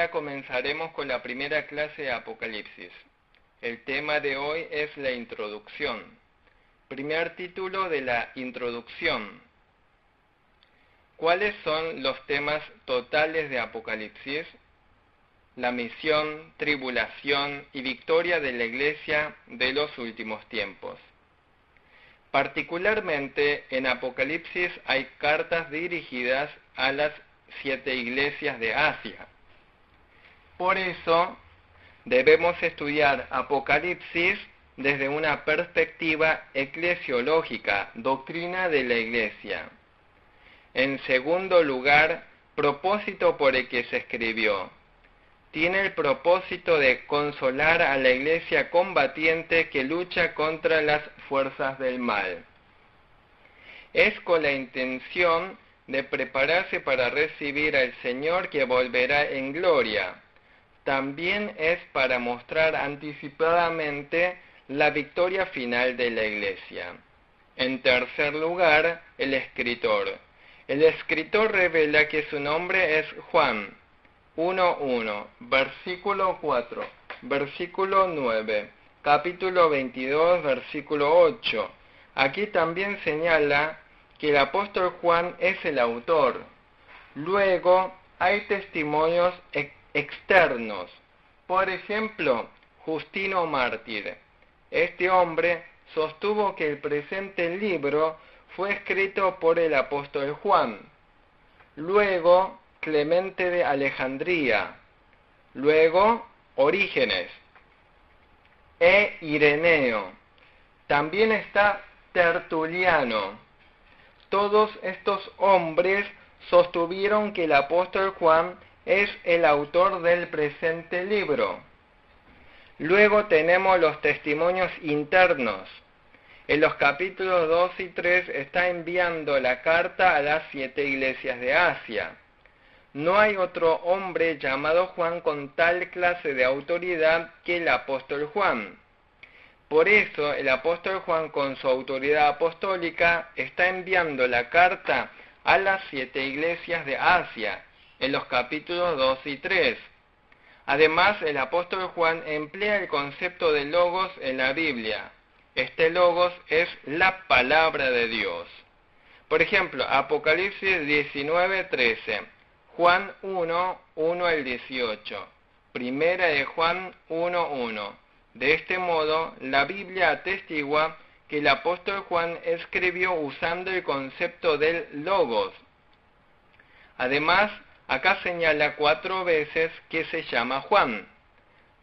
ahora comenzaremos con la primera clase de Apocalipsis. El tema de hoy es la introducción. Primer título de la introducción. ¿Cuáles son los temas totales de Apocalipsis? La misión, tribulación y victoria de la Iglesia de los últimos tiempos. Particularmente en Apocalipsis hay cartas dirigidas a las 7 iglesias de Asia. Por eso debemos estudiar Apocalipsis desde una perspectiva eclesiológica, doctrina de la Iglesia. En segundo lugar, propósito por el que se escribió. Tiene el propósito de consolar a la Iglesia combatiente que lucha contra las fuerzas del mal. Es con la intención de prepararse para recibir al Señor que volverá en gloria. También es para mostrar anticipadamente la victoria final de la Iglesia. En tercer lugar, el escritor. El escritor revela que su nombre es Juan. 1.1, versículo 4, versículo 9, capítulo 22, versículo 8. Aquí también señala que el apóstol Juan es el autor. Luego hay testimonios externos. Por ejemplo, Justino Mártir. Este hombre sostuvo que el presente libro fue escrito por el apóstol Juan. Luego, Clemente de Alejandría, luego Orígenes e Ireneo. También está Tertuliano. Todos estos hombres sostuvieron que el apóstol Juan es el autor del presente libro. Luego tenemos los testimonios internos. En los capítulos 2 y 3 está enviando la carta a las 7 iglesias de Asia. No hay otro hombre llamado Juan con tal clase de autoridad que el apóstol Juan. Por eso el apóstol Juan, con su autoridad apostólica, está enviando la carta a las 7 iglesias de Asia, en los capítulos 2 y 3. Además, el apóstol Juan emplea el concepto de logos en la Biblia. Este logos es la palabra de Dios. Por ejemplo, Apocalipsis 19:13. Juan 1, 1 al 18, primera de Juan 1, 1. De este modo, la Biblia atestigua que el apóstol Juan escribió usando el concepto del logos. Además, acá señala 4 veces que se llama Juan.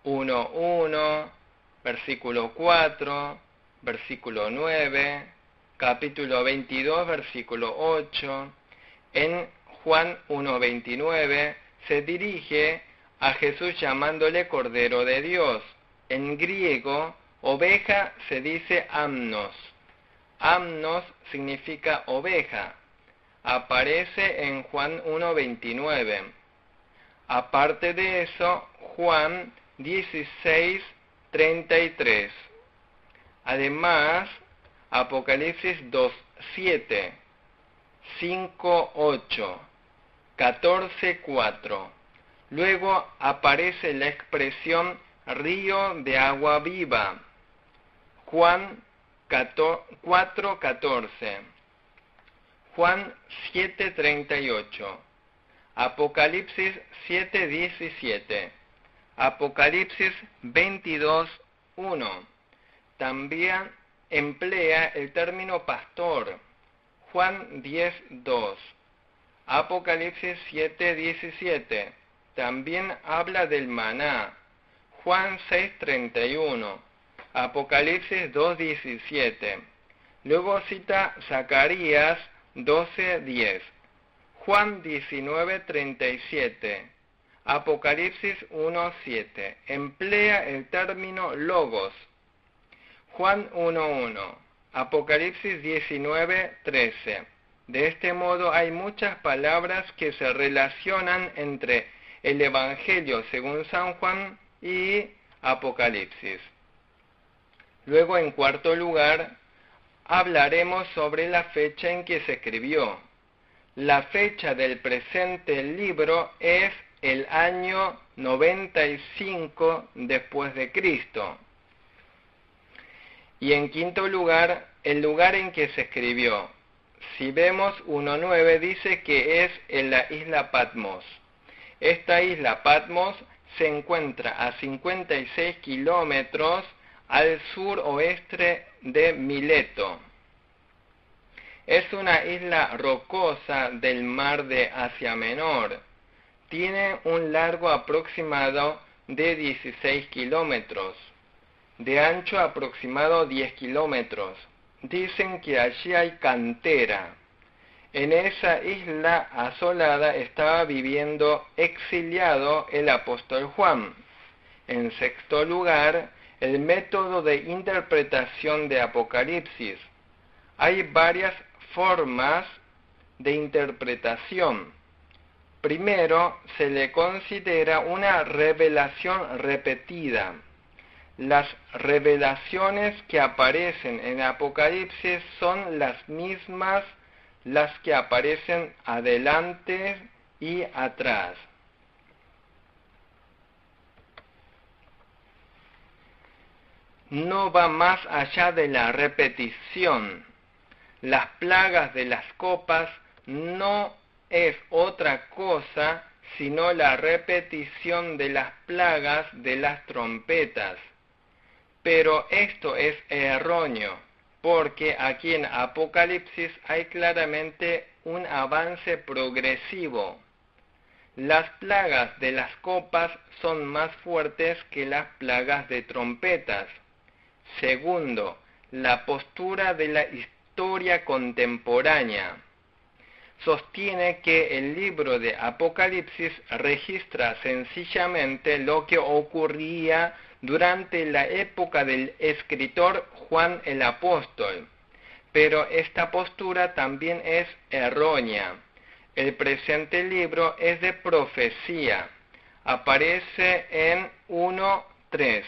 1, 1, versículo 4, versículo 9, capítulo 22, versículo 8. En Juan 1.29 se dirige a Jesús llamándole Cordero de Dios. En griego, oveja se dice amnos. Amnos significa oveja. Aparece en Juan 1.29. Aparte de eso, Juan 16.33. Además, Apocalipsis 2.7, 5.8. 14.4. Luego aparece la expresión río de agua viva. Juan 4.14. Juan 7.38. Apocalipsis 7.17. Apocalipsis 22.1. También emplea el término pastor. Juan 10.2. Apocalipsis 7.17. También habla del maná. Juan 6.31. Apocalipsis 2.17. Luego cita Zacarías 12.10. Juan 19.37. Apocalipsis 1.7. Emplea el término logos. Juan 1.1. Apocalipsis 19.13. De este modo hay muchas palabras que se relacionan entre el Evangelio según San Juan y Apocalipsis. Luego, en cuarto lugar, hablaremos sobre la fecha en que se escribió. La fecha del presente libro es el año 95 después de Cristo. Y en quinto lugar, el lugar en que se escribió. Si vemos 1.9 dice que es en la isla Patmos. Esta isla Patmos se encuentra a 56 kilómetros al suroeste de Mileto. Es una isla rocosa del mar de Asia Menor. Tiene un largo aproximado de 16 kilómetros, de ancho aproximado 10 kilómetros. Dicen que allí hay cantera. En esa isla asolada estaba viviendo exiliado el apóstol Juan. En sexto lugar, el método de interpretación de Apocalipsis. Hay varias formas de interpretación. Primero, se le considera una revelación repetida. Las revelaciones que aparecen en Apocalipsis son las mismas las que aparecen adelante y atrás. No va más allá de la repetición. Las plagas de las copas no es otra cosa sino la repetición de las plagas de las trompetas. Pero esto es erróneo, porque aquí en Apocalipsis hay claramente un avance progresivo. Las plagas de las copas son más fuertes que las plagas de trompetas. Segundo, la postura de la historia contemporánea. Sostiene que el libro de Apocalipsis registra sencillamente lo que ocurría durante la época del escritor Juan el Apóstol. Pero esta postura también es errónea. El presente libro es de profecía. Aparece en 1.3.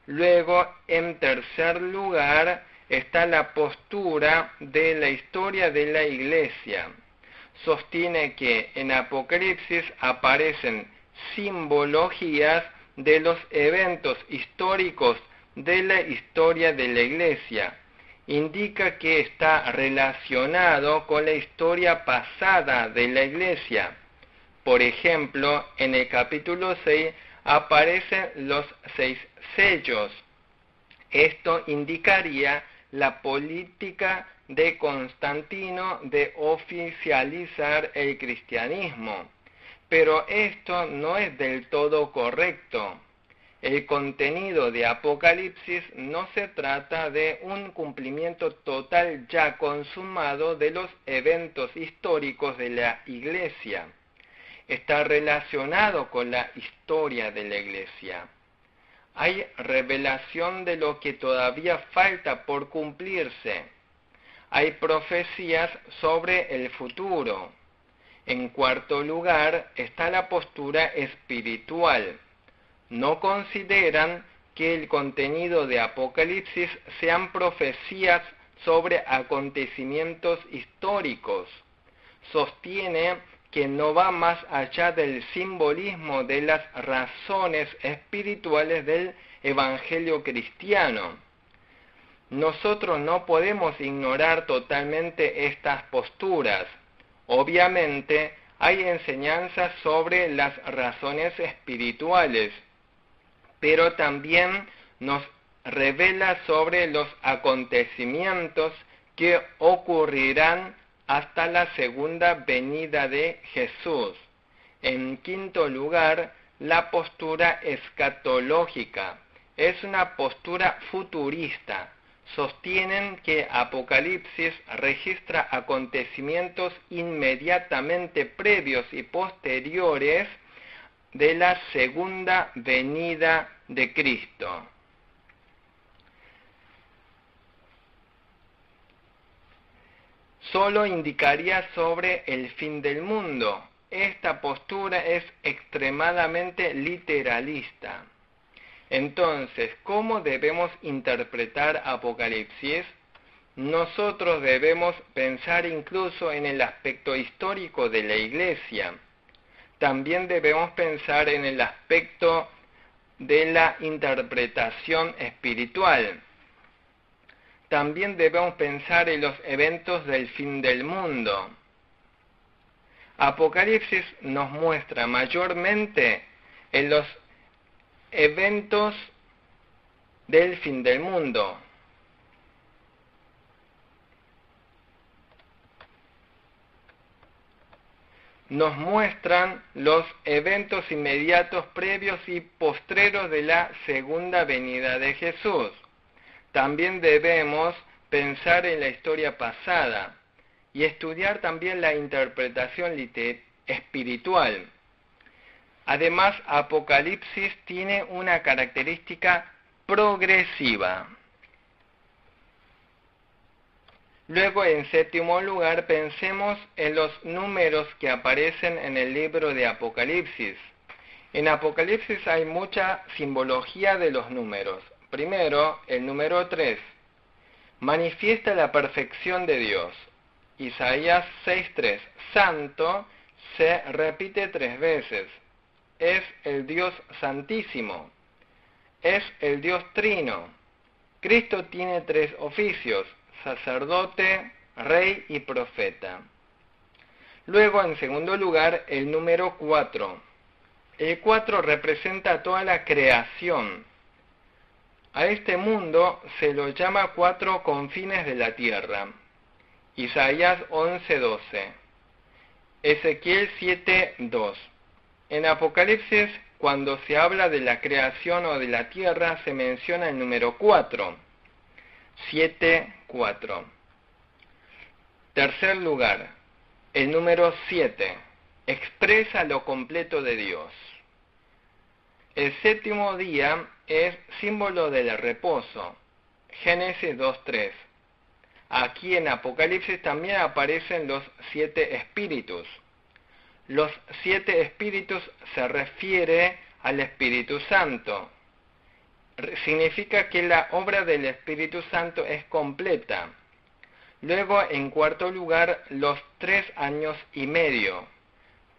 Luego, en tercer lugar, está la postura de la historia de la Iglesia. Sostiene que en Apocalipsis aparecen simbologías de los eventos históricos de la historia de la Iglesia. Indica que está relacionado con la historia pasada de la Iglesia. Por ejemplo, en el capítulo 6 aparecen los 6 sellos. Esto indicaría la política de Constantino de oficializar el cristianismo. Pero esto no es del todo correcto. El contenido de Apocalipsis no se trata de un cumplimiento total ya consumado de los eventos históricos de la Iglesia. Está relacionado con la historia de la Iglesia. Hay revelación de lo que todavía falta por cumplirse. Hay profecías sobre el futuro. En cuarto lugar está la postura espiritual. No consideran que el contenido de Apocalipsis sean profecías sobre acontecimientos históricos. Sostiene que no va más allá del simbolismo de las razones espirituales del Evangelio cristiano. Nosotros no podemos ignorar totalmente estas posturas. Obviamente, hay enseñanzas sobre las razones espirituales, pero también nos revela sobre los acontecimientos que ocurrirán hasta la segunda venida de Jesús. En quinto lugar, la postura escatológica. Es una postura futurista. Sostienen que Apocalipsis registra acontecimientos inmediatamente previos y posteriores de la segunda venida de Cristo. Solo indicaría sobre el fin del mundo. Esta postura es extremadamente literalista. Entonces, ¿cómo debemos interpretar Apocalipsis? Nosotros debemos pensar incluso en el aspecto histórico de la Iglesia. también debemos pensar en el aspecto de la interpretación espiritual. También debemos pensar en los eventos del fin del mundo. Apocalipsis nos muestra mayormente en los eventos del fin del mundo. Nos muestran los eventos inmediatos previos y postreros de la segunda venida de Jesús. También debemos pensar en la historia pasada y estudiar también la interpretación espiritual. Además, Apocalipsis tiene una característica progresiva. Luego, en séptimo lugar, pensemos en los números que aparecen en el libro de Apocalipsis. En Apocalipsis hay mucha simbología de los números. Primero, el número 3. Manifiesta la perfección de Dios. Isaías 6:3. Santo se repite 3 veces. Es el Dios Santísimo. Es el Dios Trino. Cristo tiene 3 oficios: sacerdote, rey y profeta. Luego, en segundo lugar, el número 4. El 4 representa toda la creación. A este mundo se lo llama 4 confines de la tierra. Isaías 11:12. Ezequiel 7:2. En Apocalipsis, cuando se habla de la creación o de la tierra, se menciona el número 4. 7:4. Tercer lugar, el número 7 expresa lo completo de Dios. El séptimo día es símbolo del reposo. Génesis 2:3. Aquí en Apocalipsis también aparecen los 7 espíritus. Los 7 espíritus se refiere al Espíritu Santo. Significa que la obra del Espíritu Santo es completa. Luego, en cuarto lugar, los 3 años y medio.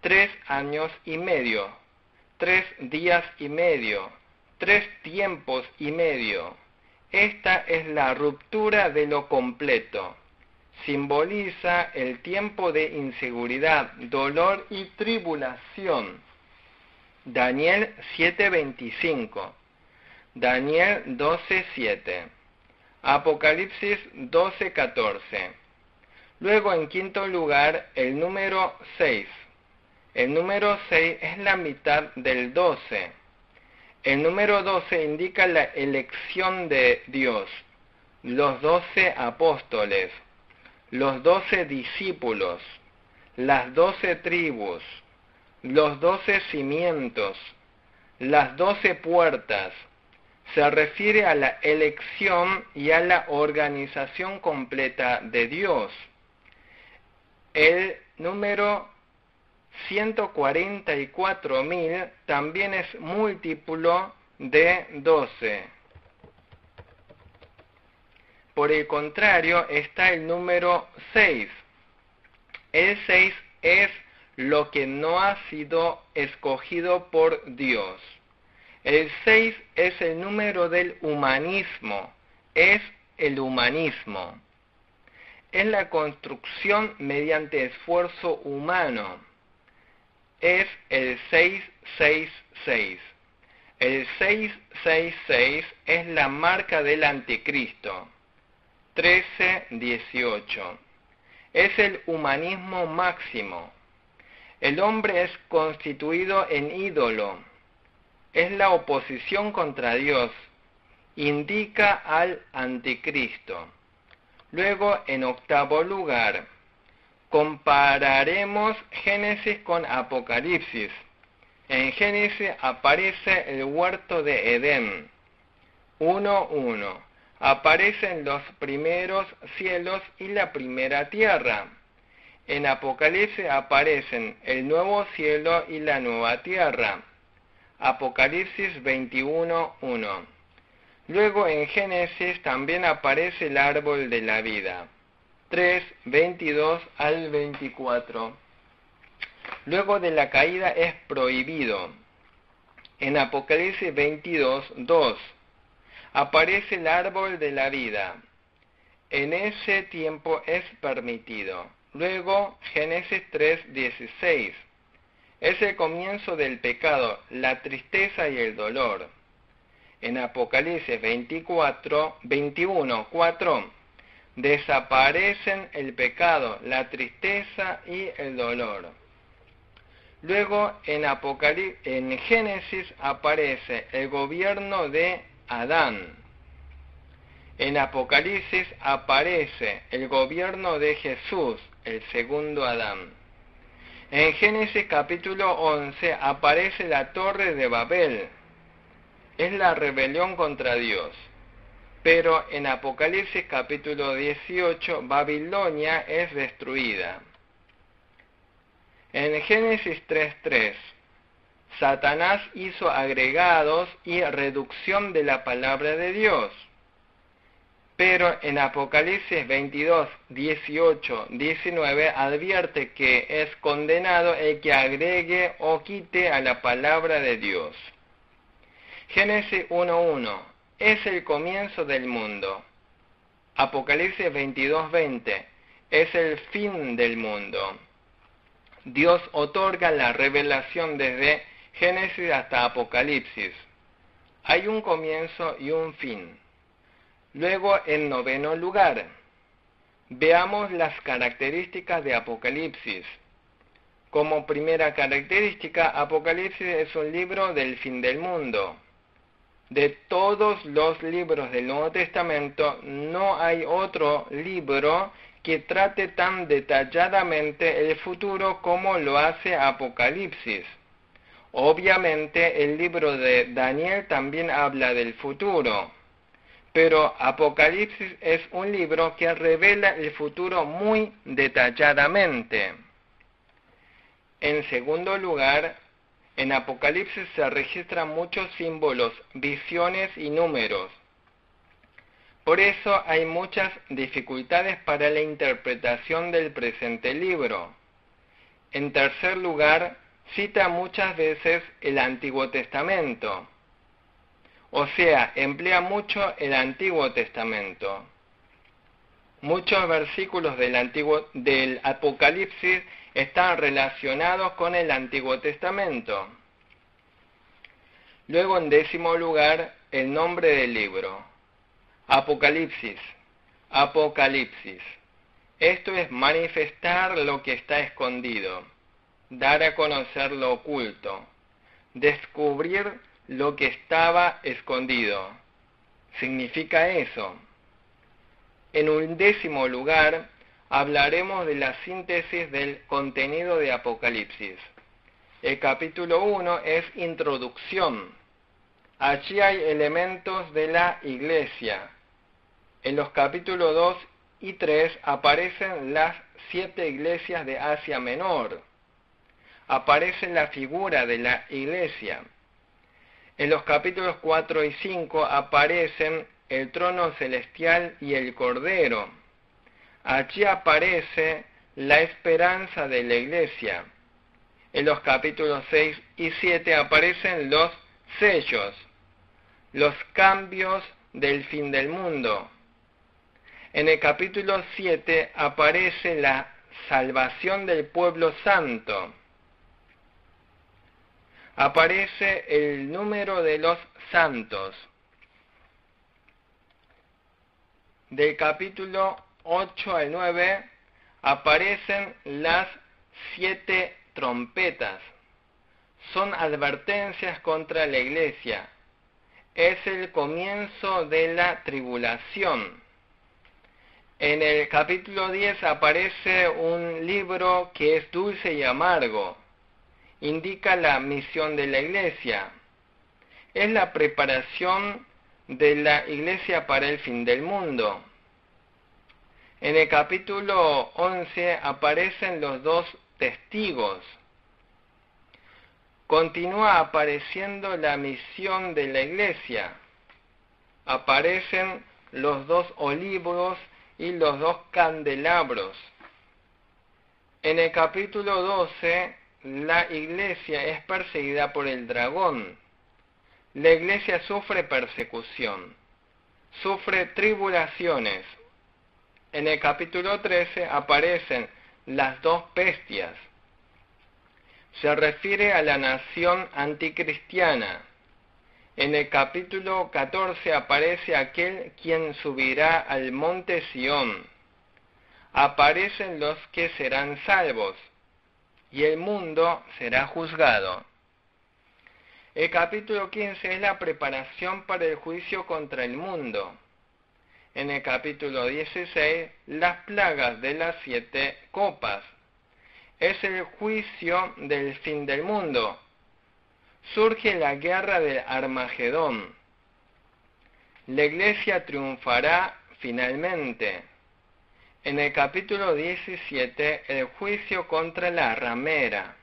3 años y medio. 3 días y medio. 3 tiempos y medio. Esta es la ruptura de lo completo. Simboliza el tiempo de inseguridad, dolor y tribulación. Daniel 7:25. Daniel 12:7. Apocalipsis 12:14. Luego, en quinto lugar, el número 6. El número 6 es la mitad del 12. El número 12 indica la elección de Dios, los 12 apóstoles, los 12 discípulos, las 12 tribus, los 12 cimientos, las 12 puertas. Se refiere a la elección y a la organización completa de Dios. El número 144.000 también es múltiplo de 12. Por el contrario, está el número 6. El 6 es lo que no ha sido escogido por Dios. El 6 es el número del humanismo, es el humanismo. Es la construcción mediante esfuerzo humano. Es el 666. El 666 es la marca del anticristo. 13:18. Es el humanismo máximo. El hombre es constituido en ídolo. Es la oposición contra Dios. Indica al anticristo. Luego, en octavo lugar, compararemos Génesis con Apocalipsis. En Génesis aparece el huerto de Edén. 1:1. Aparecen los primeros cielos y la primera tierra. En Apocalipsis aparecen el nuevo cielo y la nueva tierra. Apocalipsis 21:1. Luego en Génesis también aparece el árbol de la vida. 3:22 al 24. Luego de la caída es prohibido. En Apocalipsis 22:2 aparece el árbol de la vida. En ese tiempo es permitido. Luego, Génesis 3:16. Es el comienzo del pecado, la tristeza y el dolor. En Apocalipsis 21:4 desaparecen el pecado, la tristeza y el dolor. Luego en Génesis aparece el gobierno de Adán. En Apocalipsis aparece el gobierno de Jesús, el segundo Adán. En Génesis capítulo 11 aparece la Torre de Babel. Es la rebelión contra Dios. Pero en Apocalipsis capítulo 18, Babilonia es destruida. En Génesis 3:3, Satanás hizo agregados y reducción de la palabra de Dios. Pero en Apocalipsis 22:18-19 advierte que es condenado el que agregue o quite a la palabra de Dios. Génesis 1:1 es el comienzo del mundo. Apocalipsis 22:20 es el fin del mundo. Dios otorga la revelación desde Génesis hasta Apocalipsis. Hay un comienzo y un fin. Luego, en noveno lugar, veamos las características de Apocalipsis. Como primera característica, Apocalipsis es un libro del fin del mundo. De todos los libros del Nuevo Testamento, no hay otro libro que trate tan detalladamente el futuro como lo hace Apocalipsis. Obviamente el libro de Daniel también habla del futuro, pero Apocalipsis es un libro que revela el futuro muy detalladamente. En segundo lugar, en Apocalipsis se registran muchos símbolos, visiones y números. Por eso hay muchas dificultades para la interpretación del presente libro. En tercer lugar, cita muchas veces el Antiguo Testamento. O sea, emplea mucho el Antiguo Testamento. Muchos versículos del Apocalipsis están relacionados con el Antiguo Testamento. Luego, en décimo lugar, el nombre del libro. Apocalipsis. Apocalipsis. Esto es manifestar lo que está escondido, dar a conocer lo oculto, descubrir lo que estaba escondido. Significa eso. En un décimo lugar, hablaremos de la síntesis del contenido de Apocalipsis. El capítulo 1 es introducción. Allí hay elementos de la iglesia. En los capítulos 2 y 3 aparecen las 7 iglesias de Asia Menor. Aparece la figura de la iglesia. En los capítulos 4 y 5 aparecen el trono celestial y el Cordero. Allí aparece la esperanza de la iglesia. En los capítulos 6 y 7 aparecen los sellos, los cambios del fin del mundo. En el capítulo 7 aparece la salvación del pueblo santo. Aparece el número de los santos. Del capítulo 8 al 9 aparecen las 7 trompetas. Son advertencias contra la iglesia. Es el comienzo de la tribulación. En el capítulo 10 aparece un libro que es dulce y amargo. Indica la misión de la iglesia. Es la preparación de la iglesia para el fin del mundo. En el capítulo 11 aparecen los 2 testigos. Continúa apareciendo la misión de la iglesia. Aparecen los 2 olivos y los 2 candelabros. En el capítulo 12 la iglesia es perseguida por el dragón. La iglesia sufre persecución, sufre tribulaciones. En el capítulo 13 aparecen las dos bestias. Se refiere a la nación anticristiana. En el capítulo 14 aparece aquel quien subirá al monte Sión. Aparecen los que serán salvos, y el mundo será juzgado. El capítulo 15 es la preparación para el juicio contra el mundo. En el capítulo 16, las plagas de las 7 copas. Es el juicio del fin del mundo. Surge la guerra del Armagedón. La iglesia triunfará finalmente. En el capítulo 17, el juicio contra la ramera.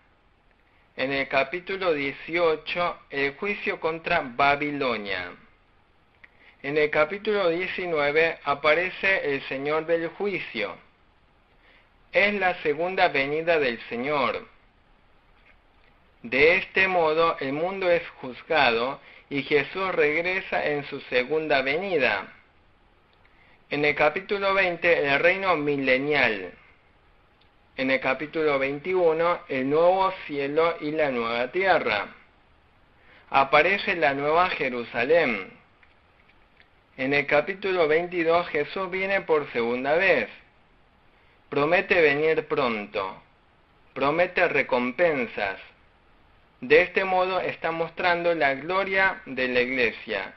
En el capítulo 18, el juicio contra Babilonia. En el capítulo 19 aparece el Señor del juicio. Es la segunda venida del Señor. De este modo el mundo es juzgado y Jesús regresa en su segunda venida. En el capítulo 20, el reino milenial. En el capítulo 21, el nuevo cielo y la nueva tierra. Aparece la nueva Jerusalén. En el capítulo 22, Jesús viene por segunda vez. Promete venir pronto. Promete recompensas. De este modo está mostrando la gloria de la iglesia.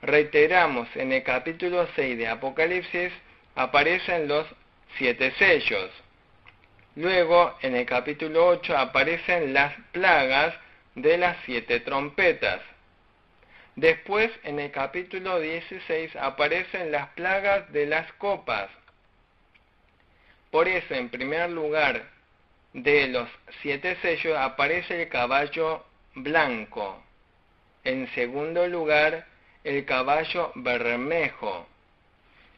Reiteramos, en el capítulo 6 de Apocalipsis aparecen los 7 sellos. Luego, en el capítulo 8 aparecen las plagas de las 7 trompetas. Después, en el capítulo 16 aparecen las plagas de las copas. Por eso, en primer lugar, de los 7 sellos aparece el caballo blanco. En segundo lugar, el caballo bermejo.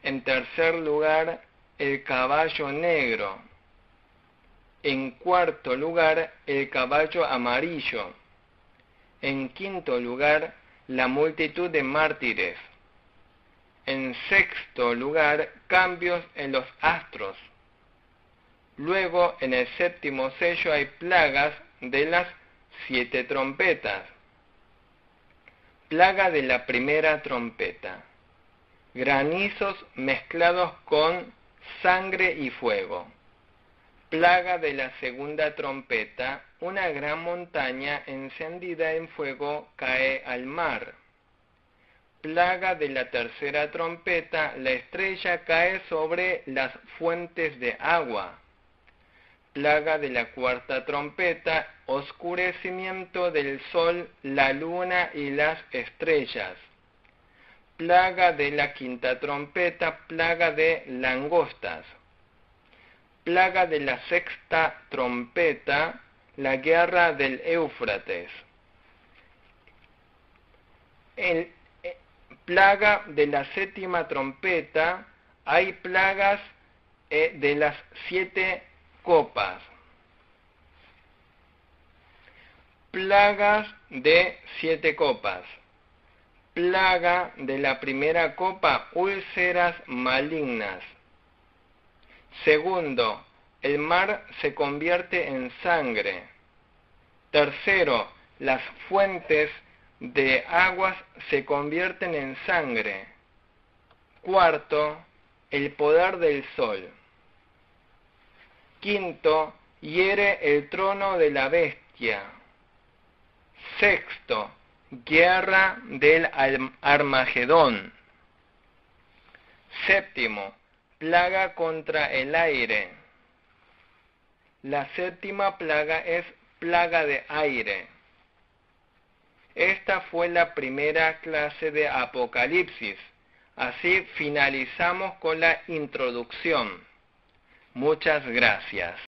En tercer lugar, el caballo negro. En cuarto lugar, el caballo amarillo. En quinto lugar, la multitud de mártires. En sexto lugar, cambios en los astros. Luego, en el séptimo sello hay plagas de las 7 trompetas. Plaga de la primera trompeta. Granizos mezclados con sangre y fuego. Plaga de la segunda trompeta. Una gran montaña encendida en fuego cae al mar. Plaga de la tercera trompeta. La estrella cae sobre las fuentes de agua. Plaga de la cuarta trompeta, oscurecimiento del sol, la luna y las estrellas. Plaga de la quinta trompeta, plaga de langostas. Plaga de la sexta trompeta, la guerra del Éufrates. Plaga de la séptima trompeta, hay plagas de las 7 copas. Plagas de 7 copas. Plaga de la primera copa, úlceras malignas. Segundo, el mar se convierte en sangre. Tercero, las fuentes de aguas se convierten en sangre. Cuarto, el poder del sol. Quinto, hiere el trono de la bestia. Sexto, guerra del Armagedón. Séptimo, plaga contra el aire. La séptima plaga es plaga de aire. Esta fue la primera clase de Apocalipsis. Así finalizamos con la introducción. Muchas gracias.